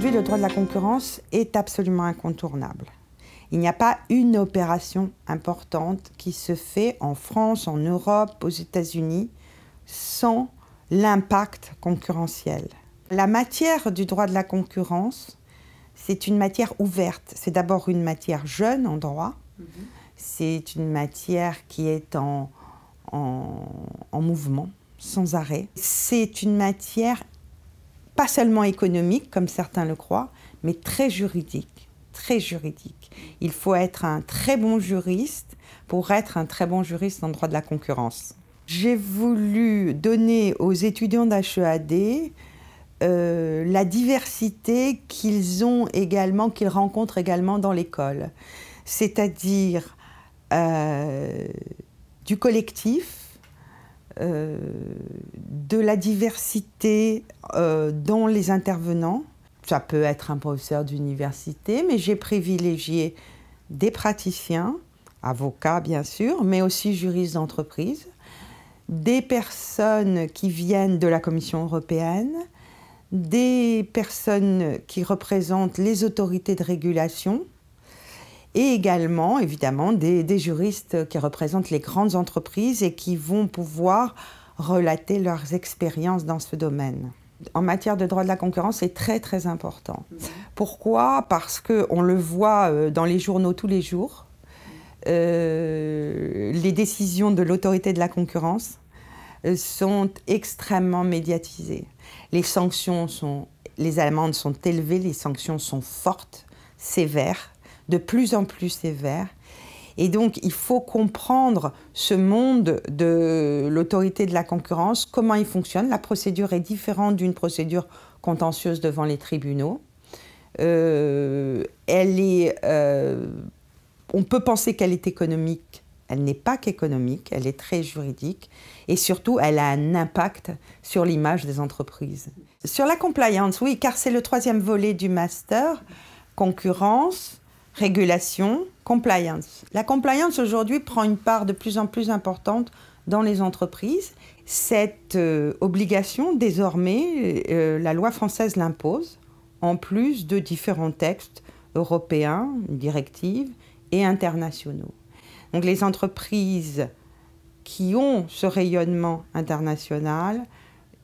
Aujourd'hui, le droit de la concurrence est absolument incontournable. Il n'y a pas une opération importante qui se fait en France, en Europe, aux États-Unis, sans l'impact concurrentiel. La matière du droit de la concurrence, c'est une matière ouverte. C'est d'abord une matière jeune en droit. C'est une matière qui est en mouvement, sans arrêt. C'est une matière pas seulement économique, comme certains le croient, mais très juridique. Très juridique. Il faut être un très bon juriste pour être un très bon juriste en droit de la concurrence. J'ai voulu donner aux étudiants d'HEAD la diversité qu'ils rencontrent également dans l'école. C'est-à-dire du collectif, de la diversité dans les intervenants. Ça peut être un professeur d'université, mais j'ai privilégié des praticiens, avocats bien sûr, mais aussi juristes d'entreprise, des personnes qui viennent de la Commission européenne, des personnes qui représentent les autorités de régulation, et également, évidemment, des juristes qui représentent les grandes entreprises et qui vont pouvoir relater leurs expériences dans ce domaine. En matière de droit de la concurrence, c'est très, très important. Pourquoi? Parce qu'on le voit dans les journaux tous les jours. Les décisions de l'autorité de la concurrence sont extrêmement médiatisées. Les amendes sont élevées, les sanctions sont fortes, sévères, de plus en plus sévères. Et donc, il faut comprendre ce monde de l'autorité de la concurrence, comment il fonctionne. La procédure est différente d'une procédure contentieuse devant les tribunaux. On peut penser qu'elle est économique. Elle n'est pas qu'économique, elle est très juridique. Et surtout, elle a un impact sur l'image des entreprises. Sur la compliance, oui, car c'est le troisième volet du master, concurrence, régulation, compliance. La compliance aujourd'hui prend une part de plus en plus importante dans les entreprises. Cette obligation, désormais, la loi française l'impose, en plus de différents textes européens, directives et internationaux. Donc les entreprises qui ont ce rayonnement international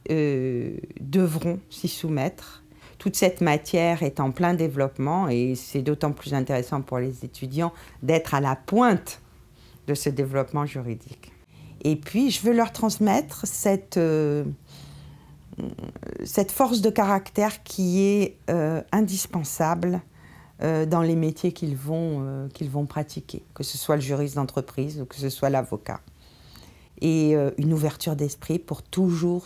devront s'y soumettre. Toute cette matière est en plein développement et c'est d'autant plus intéressant pour les étudiants d'être à la pointe de ce développement juridique. Et puis, je veux leur transmettre cette force de caractère qui est indispensable dans les métiers qu'ils vont pratiquer, que ce soit le juriste d'entreprise ou que ce soit l'avocat. Et une ouverture d'esprit pour toujours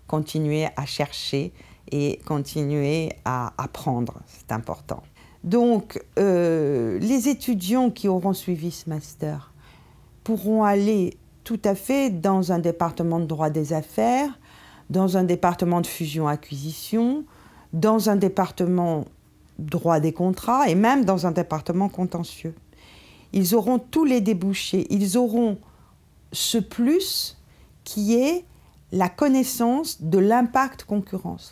continuer à chercher et continuer à apprendre, c'est important. Donc, les étudiants qui auront suivi ce master pourront aller tout à fait dans un département de droit des affaires, dans un département de fusion-acquisition, dans un département droit des contrats et même dans un département contentieux. Ils auront tous les débouchés, ils auront ce plus qui est la connaissance de l'impact concurrence.